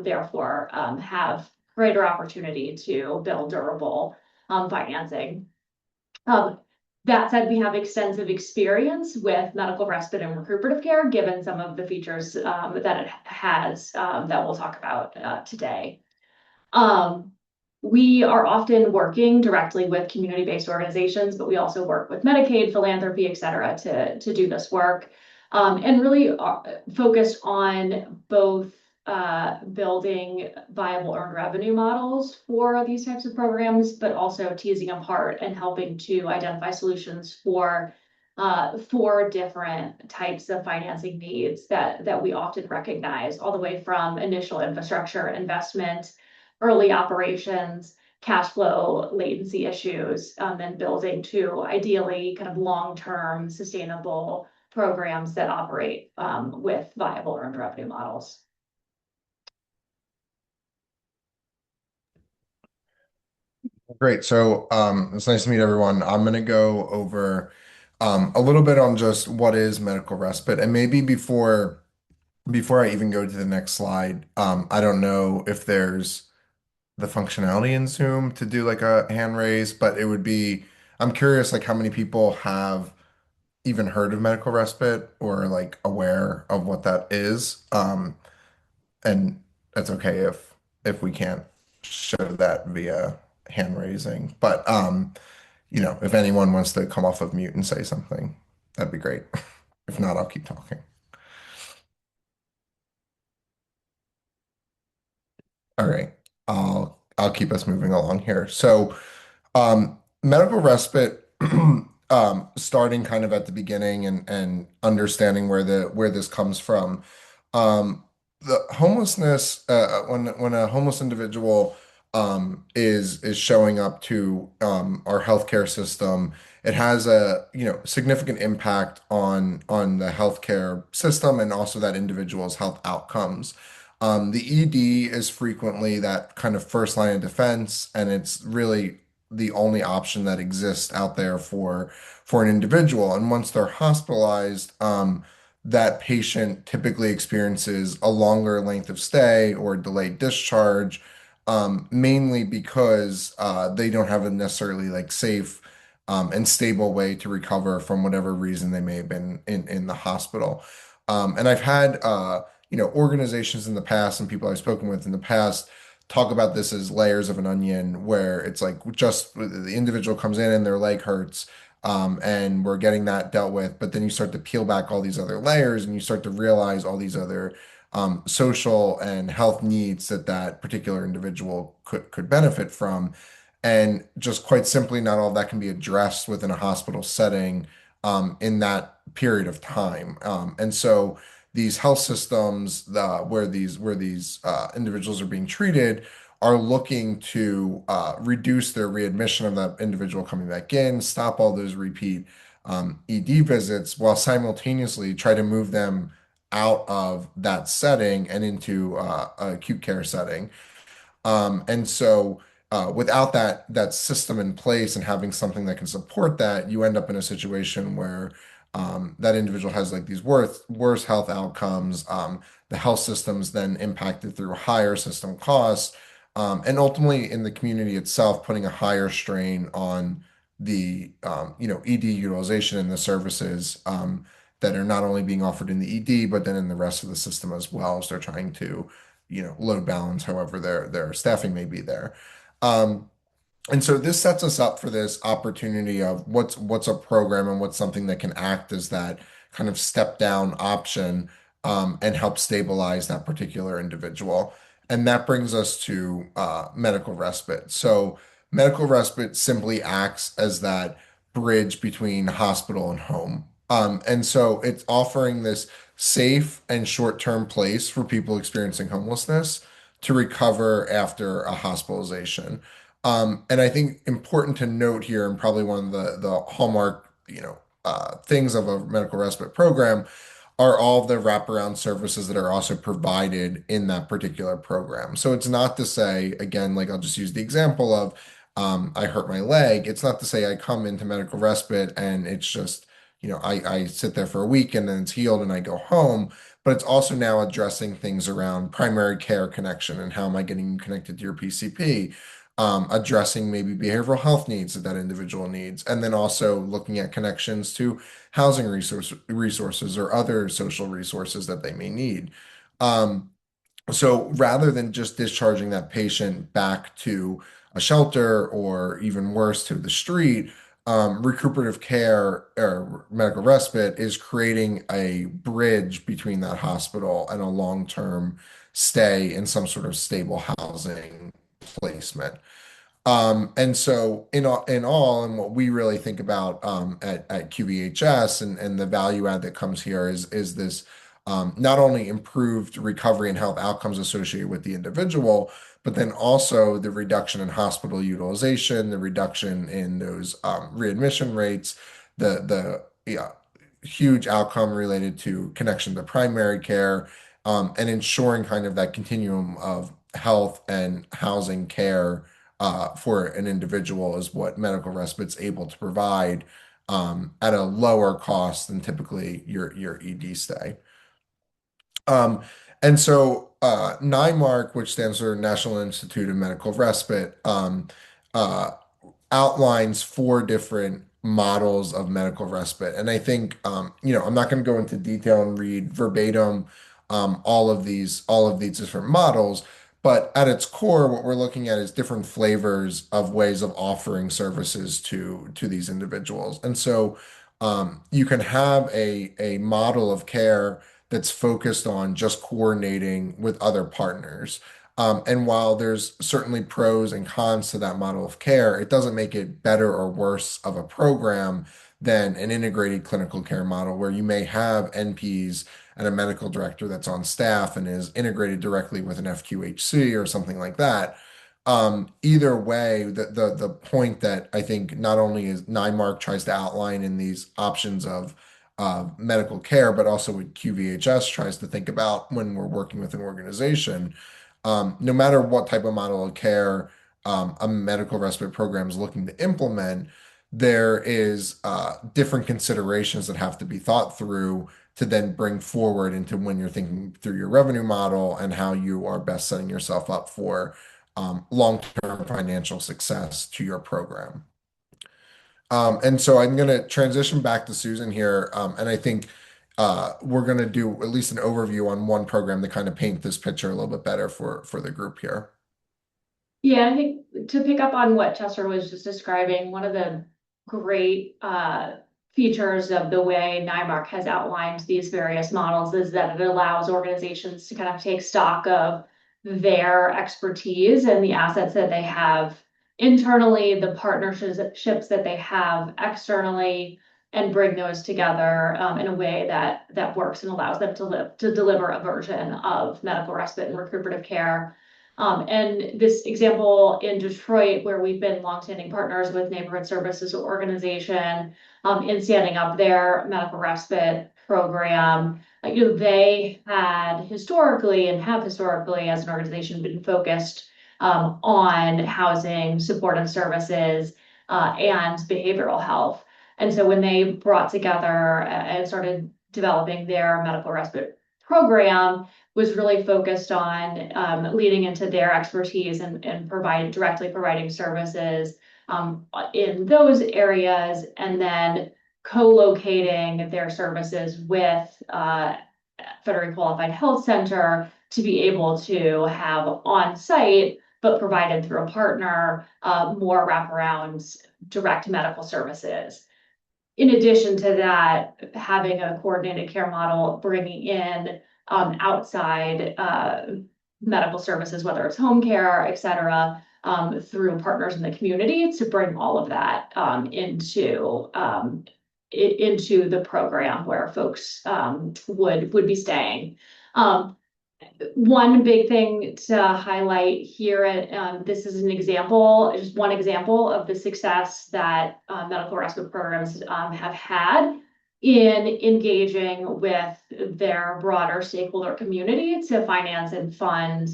therefore have greater opportunity to build durable financing. That said, we have extensive experience with medical respite and recuperative care, given some of the features that it has that we'll talk about today. We are often working directly with community-based organizations, but we also work with Medicaid, philanthropy, et cetera, to do this work, and really focused on both building viable earned revenue models for these types of programs, but also teasing apart and helping to identify solutions for different types of financing needs that we often recognize, all the way from initial infrastructure investment, early operations, cash flow, latency issues, then building to ideally kind of long-term sustainable programs that operate with viable earned revenue models. Great. So it's nice to meet everyone. I'm going to go over a little bit on just what is medical respite, and maybe before I even go to the next slide, I don't know if there's the functionality in Zoom to do like a hand raise, but I'm curious like how many people have even heard of medical respite or like aware of what that is. And that's okay if we can't show that via hand raising. But if anyone wants to come off of mute and say something, that'd be great. If not, I'll keep talking. All right. I'll keep us moving along here. So, medical respite, starting kind of at the beginning and understanding where this comes from. The homelessness, when a homeless individual is showing up to our healthcare system, it has a significant impact on the healthcare system and also that individual's health outcomes. The ED is frequently that kind of first line of defense, and it's really the only option that exists out there for an individual. And once they're hospitalized, that patient typically experiences a longer length of stay or delayed discharge, mainly because they don't have a necessarily like safe and stable way to recover from whatever reason they may have been in the hospital. And I've had organizations in the past and people I've spoken with in the past talk about this as layers of an onion, where it's like just the individual comes in and their leg hurts, and we're getting that dealt with, but then you start to peel back all these other layers and you start to realize all these other social and health needs that that particular individual could benefit from. And just quite simply, not all of that can be addressed within a hospital setting in that period of time. And so these health systems where these individuals are being treated are looking to reduce their readmission of that individual coming back in, stop all those repeat ED visits, while simultaneously try to move them out of that setting and into a acute care setting. Without that system in place and having something that can support that, you end up in a situation where that individual has like these worse health outcomes. The health system's then impacted through higher system costs, and ultimately in the community itself, putting a higher strain on the ED utilization and the services that are not only being offered in the ED, but then in the rest of the system as well, as they're trying to load balance however their staffing may be there. Um, and so this sets us up for this opportunity of what's a program and what's something that can act as that kind of step down option and help stabilize that particular individual. And that brings us to medical respite. So medical respite simply acts as that bridge between hospital and home. And so it's offering this safe and short-term place for people experiencing homelessness to recover after a hospitalization. And I think important to note here, and probably one of the hallmark, things of a medical respite program are all the wraparound services that are also provided in that particular program. So it's not to say, again, like I'll just use the example of I hurt my leg. It's not to say I come into medical respite and it's just, I sit there for a week and then it's healed and I go home. But it's also now addressing things around primary care connection and how am I getting connected to your PCP, addressing maybe behavioral health needs that that individual needs, and then also looking at connections to housing resources or other social resources that they may need. Um, so rather than just discharging that patient back to a shelter or even worse to the street, recuperative care or medical respite is creating a bridge between that hospital and a long-term stay in some sort of stable housing placement. And so in all, and what we really think about at QVHS and the value add that comes here is this not only improved recovery and health outcomes associated with the individual, but then also the reduction in hospital utilization, the reduction in those readmission rates, the yeah, huge outcome related to connection to primary care, and ensuring kind of that continuum of health and housing care for an individual is what medical respite's able to provide at a lower cost than typically your ED stay. Um, and so NIMARC, which stands for National Institute of Medical Respite, uh, outlines four different models of medical respite. And I think, I'm not going to go into detail and read verbatim all of these different models, but at its core, what we're looking at is different flavors of ways of offering services to these individuals. And so you can have a model of care that's focused on just coordinating with other partners. And while there's certainly pros and cons to that model of care, it doesn't make it better or worse of a program than an integrated clinical care model where you may have NPs and a medical director that's on staff and is integrated directly with an FQHC or something like that. Either way, the point that I think not only is NIMARC tries to outline in these options of medical care, but also what QVHS tries to think about when we're working with an organization. No matter what type of model of care a medical respite program is looking to implement, there is different considerations that have to be thought through to then bring forward into when you're thinking through your revenue model and how you are best setting yourself up for long-term financial success to your program. And so I'm going to transition back to Susan here. And I think we're going to do at least an overview on one program to kind of paint this picture a little bit better for the group here. Yeah, I think to pick up on what Chester was just describing, one of the great features of the way NIMARC has outlined these various models is that it allows organizations to kind of take stock of their expertise and the assets that they have internally, the partnerships that they have externally, and bring those together in a way that works and allows them to deliver a version of medical respite and recuperative care. And this example in Detroit, where we've been longstanding partners with Neighborhood Services Organization in standing up their medical respite program, they had historically and have historically as an organization been focused on housing, supportive services, and behavioral health. And so when they brought together and started developing their medical respite program, was really focused on leading into their expertise and directly providing services in those areas, and then co-locating their services with federally qualified health center to be able to have on-site, but provided through a partner, more wraparound direct medical services. In addition to that, having a coordinated care model, bringing in outside medical services, whether it's home care, et cetera, through partners in the community to bring all of that into the program where folks would be staying. One big thing to highlight here, this is an example, just one example of the success that medical respite programs have had in engaging with their broader stakeholder community to finance and fund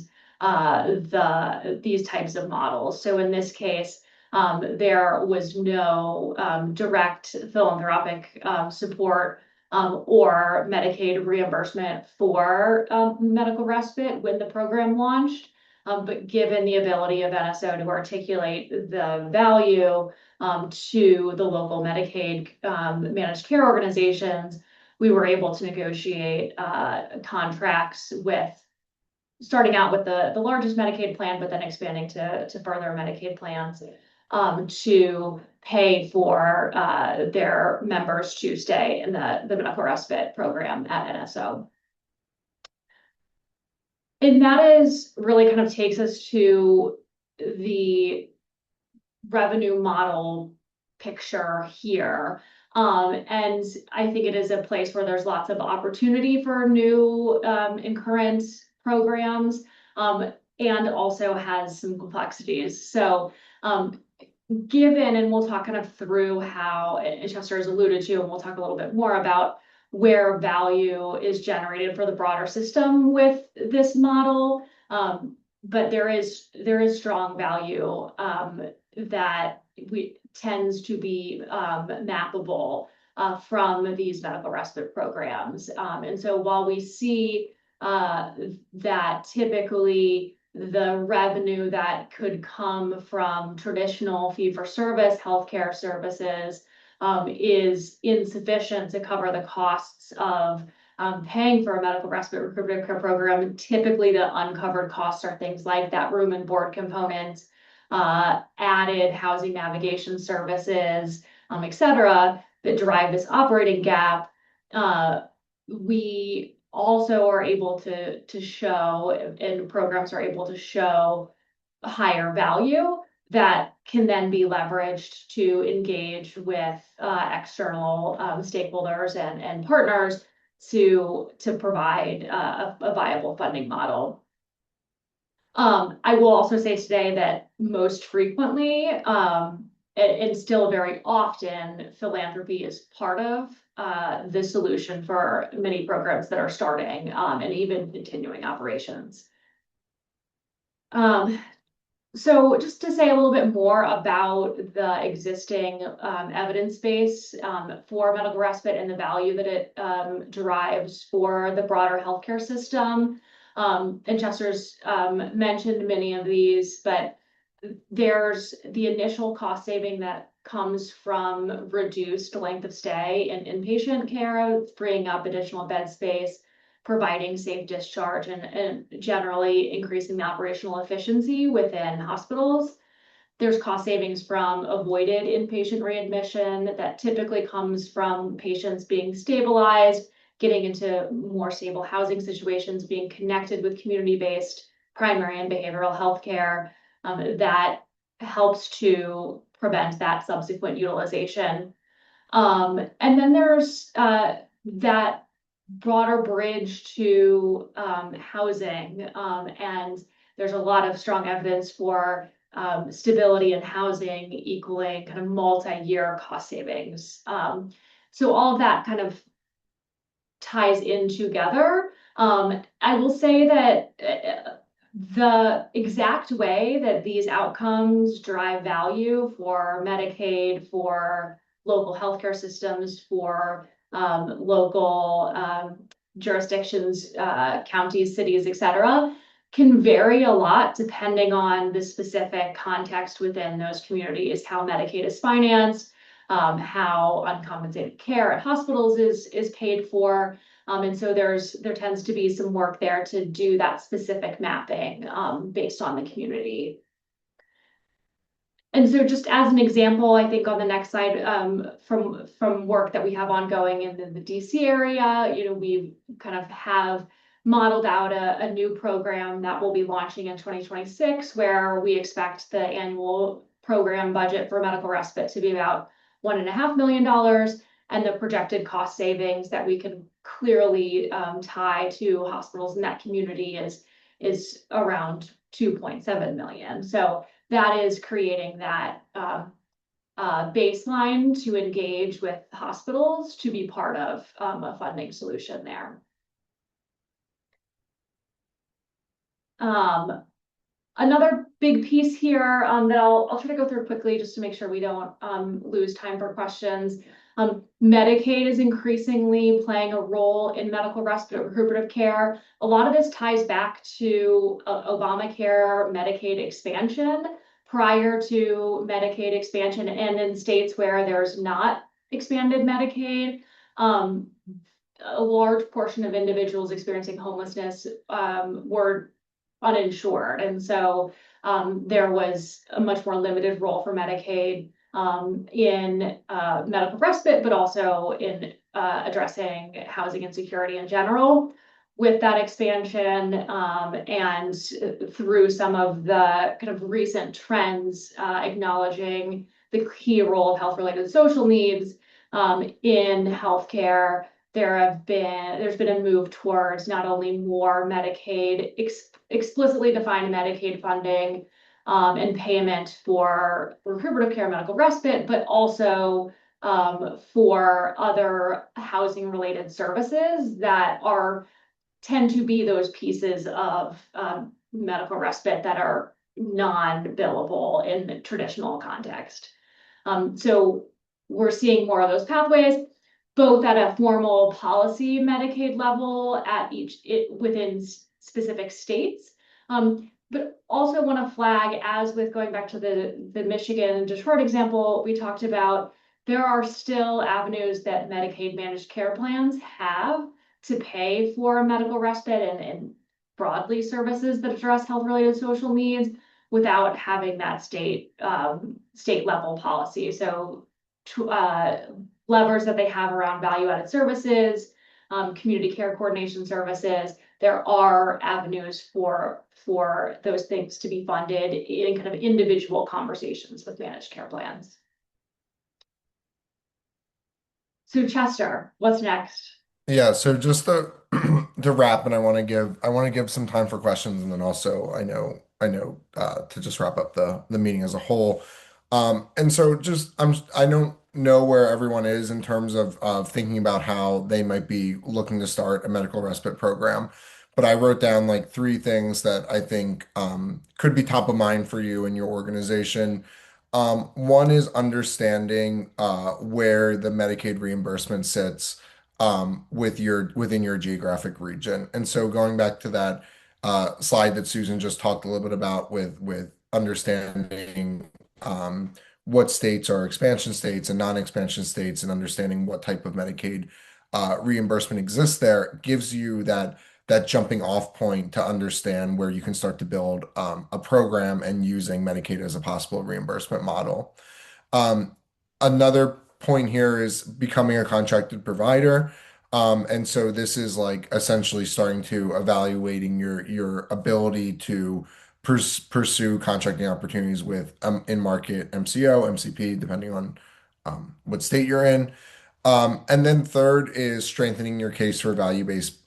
these types of models. So in this case, there was no direct philanthropic support or Medicaid reimbursement for medical respite when the program launched. But given the ability of NSO to articulate the value to the local Medicaid managed care organizations, we were able to negotiate contracts starting out with the largest Medicaid plan, but then expanding to further Medicaid plans to pay for their members to stay in the medical respite program at NSO. And that is really kind of takes us to the revenue model picture here. And I think it is a place where there's lots of opportunity for new and current programs, and also has some complexities. So given, and we'll talk kind of through how, and Chester has alluded to, and we'll talk a little bit more about where value is generated for the broader system with this model. But there is strong value that tends to be mappable from these medical respite programs. And so while we see that typically the revenue that could come from traditional fee-for-service healthcare services is insufficient to cover the costs of paying for a medical respite recuperative care program. Typically, the uncovered costs are things like that room and board component, added housing navigation services, et cetera, that drive this operating gap. We also are able to show, and programs are able to show higher value that can then be leveraged to engage with external stakeholders and partners to provide a viable funding model. I will also say today that most frequently, and still very often, philanthropy is part of the solution for many programs that are starting and even continuing operations. So just to say a little bit more about the existing evidence base for medical respite and the value that it derives for the broader healthcare system. And Chester's mentioned many of these, but there's the initial cost saving that comes from reduced length of stay in inpatient care, freeing up additional bed space, providing safe discharge, and generally increasing the operational efficiency within hospitals. There's cost savings from avoided inpatient readmission that typically comes from patients being stabilized, getting into more stable housing situations, being connected with community-based primary and behavioral health care, that helps to prevent that subsequent utilization. And then there's that broader bridge to housing, and there's a lot of strong evidence for stability in housing equaling kind of multi-year cost savings. So all of that kind of ties in together. I will say that the exact way that these outcomes drive value for Medicaid, for local healthcare systems, for local jurisdictions, counties, cities, et cetera, can vary a lot depending on the specific context within those communities, how Medicaid is financed, how uncompensated care at hospitals is paid for. And so there tends to be some work there to do that specific mapping based on the community. And so just as an example, I think on the next slide, from work that we have ongoing in the DC area, we kind of have modeled out a new program that will be launching in 2026, where we expect the annual program budget for medical respite to be about $1.5 million, and the projected cost savings that we can clearly tie to hospitals in that community is around 2.7 million. So that is creating that baseline to engage with hospitals to be part of a funding solution there. Another big piece here that I'll try to go through quickly just to make sure we don't lose time for questions. Medicaid is increasingly playing a role in medical respite recuperative care. A lot of this ties back to Obamacare Medicaid expansion. Prior to Medicaid expansion, and in states where there's not expanded Medicaid, a large portion of individuals experiencing homelessness were uninsured. And so there was a much more limited role for Medicaid in medical respite, but also in addressing housing insecurity in general. With that expansion and through some of the kind of recent trends acknowledging the key role of health-related social needs in healthcare, there's been a move towards not only more Medicaid, explicitly defined Medicaid funding and payment for recuperative care, medical respite, but also for other housing-related services that tend to be those pieces of medical respite that are non-billable in the traditional context. So we're seeing more of those pathways, both at a formal policy Medicaid level within specific states, but also want to flag, as with going back to the Michigan and Detroit example we talked about, there are still avenues that Medicaid managed care plans have to pay for medical respite and broadly services that address health-related social needs without having that state level policy. So levers that they have around value-added services, community care coordination services, there are avenues for those things to be funded in kind of individual conversations with managed care plans. So Chester, what's next? Yeah, so just to wrap, and I want to give some time for questions, and then also I know to just wrap up the meeting as a whole. And so I don't know where everyone is in terms of thinking about how they might be looking to start a medical respite program. But I wrote down like 3 things that I think could be top of mind for you and your organization. One is understanding where the Medicaid reimbursement sits within your geographic region. And so going back to that slide that Susan just talked a little bit about with understanding what states are expansion states and non-expansion states, and understanding what type of Medicaid reimbursement exists there, gives you that that jumping off point to understand where you can start to build a program and using Medicaid as a possible reimbursement model. Um, Another point here is becoming a contracted provider. And so this is like essentially starting to evaluating your ability to pursue contracting opportunities with in-market MCO, MCP, depending on what state you're in. And then third is strengthening your case for value-based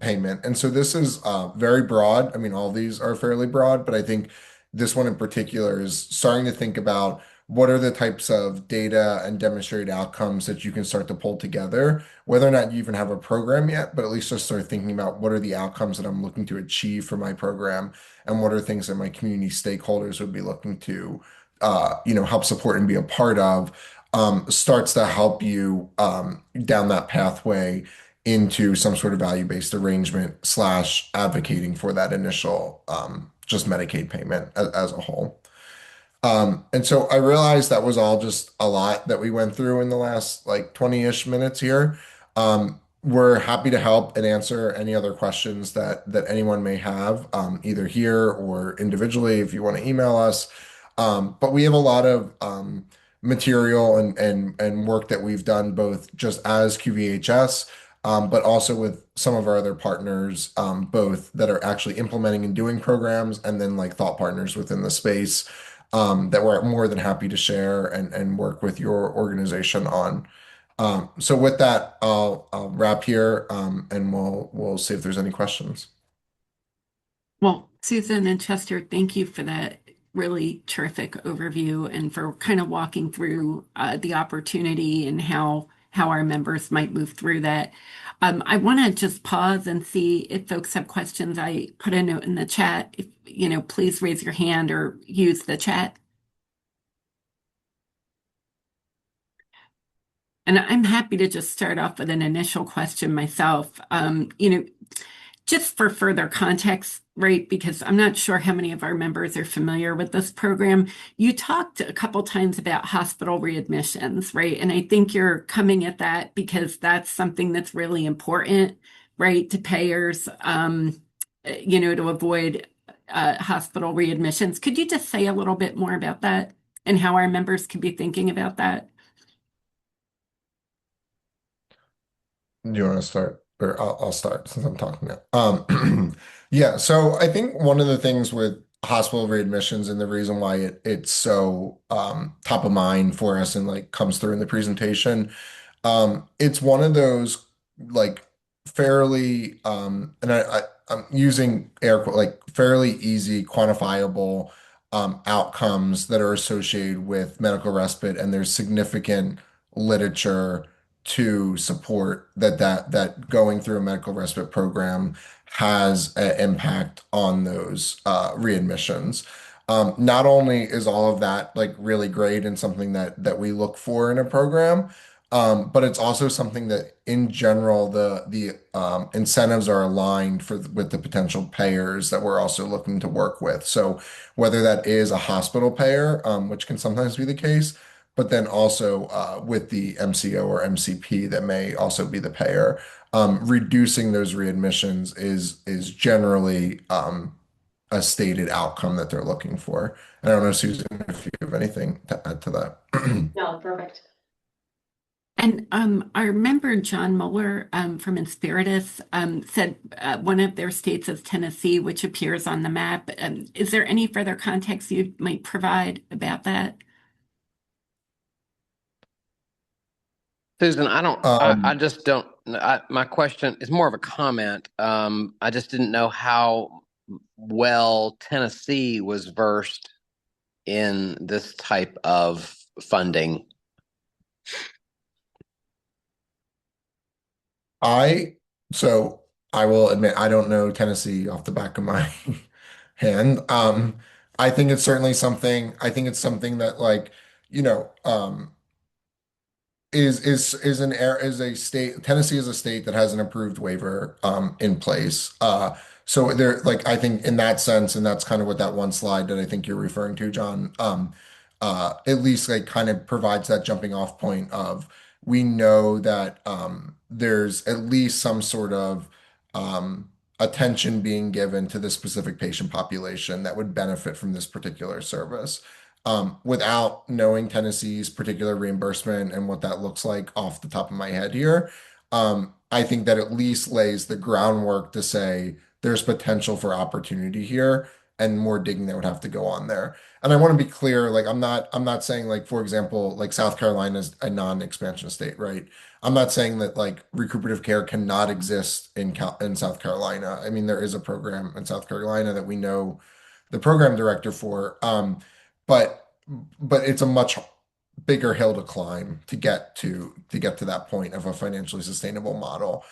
payment. And so this is very broad. I mean, all these are fairly broad, but I think this one in particular is starting to think about what are the types of data and demonstrated outcomes that you can start to pull together, whether or not you even have a program yet, but at least just start thinking about what are the outcomes that I'm looking to achieve for my program, and what are things that my community stakeholders would be looking to, help support and be a part of, starts to help you down that pathway into some sort of value-based arrangement slash advocating for that initial just Medicaid payment as a whole. And so I realized that was all just a lot that we went through in the last like 20-ish minutes here. We're happy to help and answer any other questions that anyone may have, either here or individually if you want to email us. But we have a lot of material and work that we've done both just as QVHS, but also with some of our other partners, both that are actually implementing and doing programs, and then like thought partners within the space, that we're more than happy to share and work with your organization on. So with that, I'll wrap here, and we'll see if there's any questions. Well, Susan and Chester, thank you for that really terrific overview and for kind of walking through the opportunity and how our members might move through that. I want to just pause and see if folks have questions. I put a note in the chat. If please raise your hand or use the chat. And I'm happy to just start off with an initial question myself. Just for further context, right? Because I'm not sure how many of our members are familiar with this program. You talked a couple times about hospital readmissions, right? And I think you're coming at that because that's something that's really important, right, to payers, to avoid hospital readmissions. Could you just say a little bit more about that and how our members could be thinking about that? Do you want to start? Or I'll start since I'm talking now. Yeah, so I think one of the things with hospital readmissions and the reason why it's so top of mind for us and like comes through in the presentation, it's one of those like fairly and I'm using like fairly easy quantifiable outcomes that are associated with medical respite, and there's significant literature to support that going through a medical respite program has an impact on those readmissions. Not only is all of that like really great and something that we look for in a program, but it's also something that in general the incentives are aligned with the potential payers that we're also looking to work with. So whether that is a hospital payer, which can sometimes be the case, but then also with the MCO or MCP that may also be the payer. Reducing those readmissions is generally a stated outcome that they're looking for. And I don't know, Susan, if you have anything to add to that. No, perfect. And our member John Mueller from Inspiritus said one of their states is Tennessee, which appears on the map. Is there any further context you might provide about that? Susan, I just don't, my question is more of a comment. I just didn't know how well Tennessee was versed in this type of funding. So I will admit I don't know Tennessee off the back of my hand. I think it's certainly something. I think it's something that like, you know, is a state. Tennessee is a state that has an approved waiver in place. So there, like I think in that sense, and that's kind of what that one slide that I think you're referring to, John, at least like kind of provides that jumping off point of we know that there's at least some sort of attention being given to this specific patient population that would benefit from this particular service. Without knowing Tennessee's particular reimbursement and what that looks like off the top of my head here, I think that at least lays the groundwork to say there's potential for opportunity here and more digging that would have to go on there. And I want to be clear, like I'm not saying like, for example, like South Carolina is a non-expansion state, right? I'm not saying that like recuperative care cannot exist in South Carolina. I mean, there is a program in South Carolina that we know the program director for, but it's a much bigger hill to climb to get to that point of a financially sustainable model.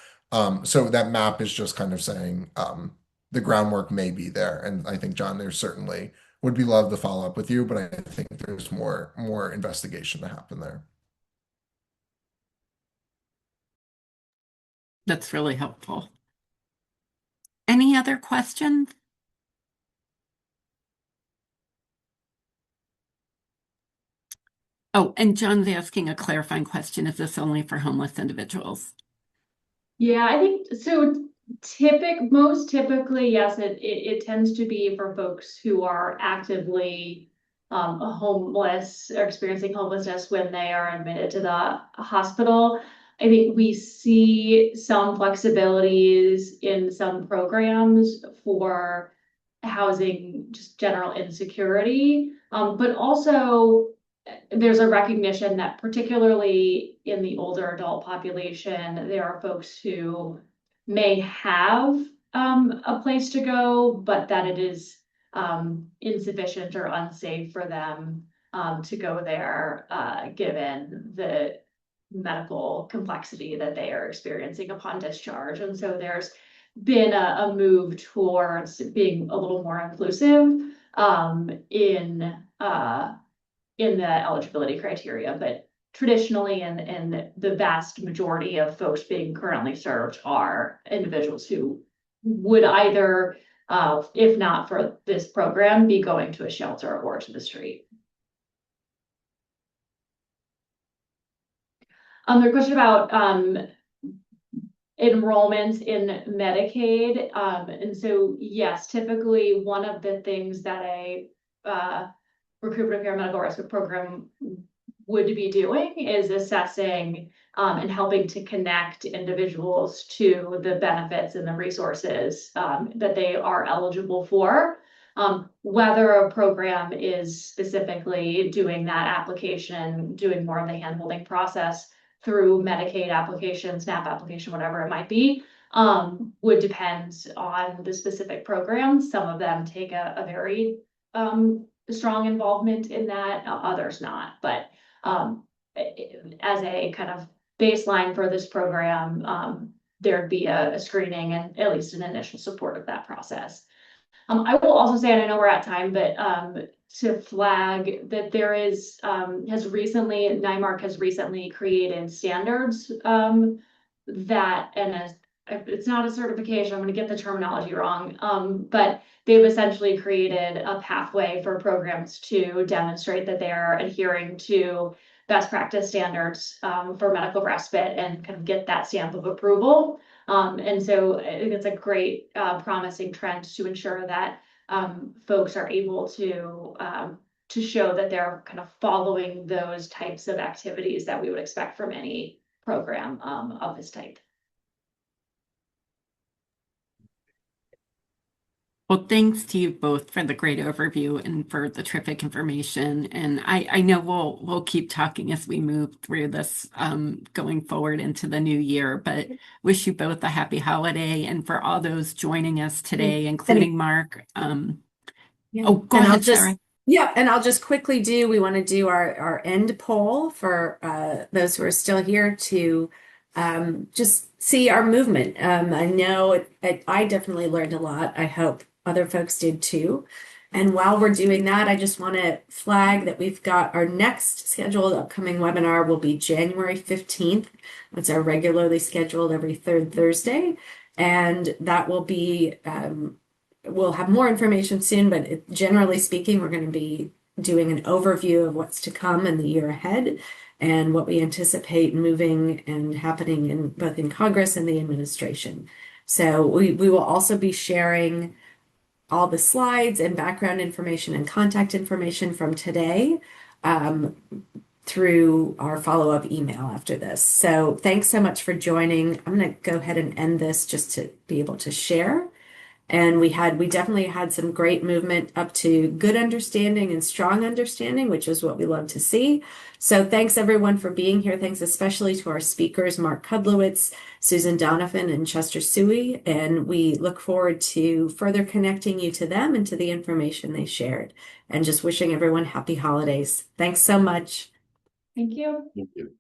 So that map is just kind of saying the groundwork may be there, and I think John, there's certainly would be love to follow up with you, but I think there's more investigation to happen there. That's really helpful. Any other questions? Oh, and John's asking a clarifying question. Is this only for homeless individuals? Yeah, I think so. Most typically, yes, it tends to be for folks who are actively homeless or experiencing homelessness when they are admitted to the hospital. I think we see some flexibilities in some programs for housing, just general insecurity, but also there's a recognition that particularly in the older adult population, there are folks who may have a place to go, but that it is insufficient or unsafe for them to go there, given the medical complexity that they are experiencing upon discharge. And so there's been a move towards being a little more inclusive in the eligibility criteria, but traditionally and the vast majority of folks being currently served are individuals who would either, if not for this program, be going to a shelter or to the street. There's a question about enrollment in Medicaid. And so, yes, typically one of the things that a recuperative care medical respite program would be doing is assessing and helping to connect individuals to the benefits and the resources that they are eligible for. Whether a program is specifically doing that application, doing more of the handholding process through Medicaid application, SNAP application, whatever it might be, would depend on the specific program. Some of them take a very strong involvement in that, others not. But as a kind of baseline for this program, there'd be a screening and at least an initial support of that process. I will also say, and I know we're at time, but to flag that there is, NYMARC has recently created standards that, and it's not a certification, I'm going to get the terminology wrong, but they've essentially created a pathway for programs to demonstrate that they're adhering to best practice standards for medical respite and kind of get that stamp of approval. And so I think it's a great promising trend to ensure that folks are able to show that they're kind of following those types of activities that we would expect from any program of this type. Well, thanks to you both for the great overview and for the terrific information. And I know we'll keep talking as we move through this going forward into the new year, but wish you both a happy holiday. And for all those joining us today, including Mark. Oh, go ahead, Sarah. Yeah, and I'll just quickly we want to do our end poll for those who are still here to just see our movement. I know I definitely learned a lot. I hope other folks did too. And while we're doing that, I just want to flag that we've got our next scheduled upcoming webinar will be January 15th. It's our regularly scheduled every third Thursday. And that will be, we'll have more information soon, but generally speaking, we're going to be doing an overview of what's to come in the year ahead and what we anticipate moving and happening in both in Congress and the administration. So we will also be sharing all the slides and background information and contact information from today through our follow-up email after this. So thanks so much for joining. I'm going to go ahead and end this just to be able to share. And we definitely had some great movement up to good understanding and strong understanding, which is what we love to see. So thanks everyone for being here. Thanks especially to our speakers, Mark Kudlowitz, Susan Donovan, and Chester Suey. And we look forward to further connecting you to them and to the information they shared. And just wishing everyone happy holidays. Thanks so much. Thank you. Thank you.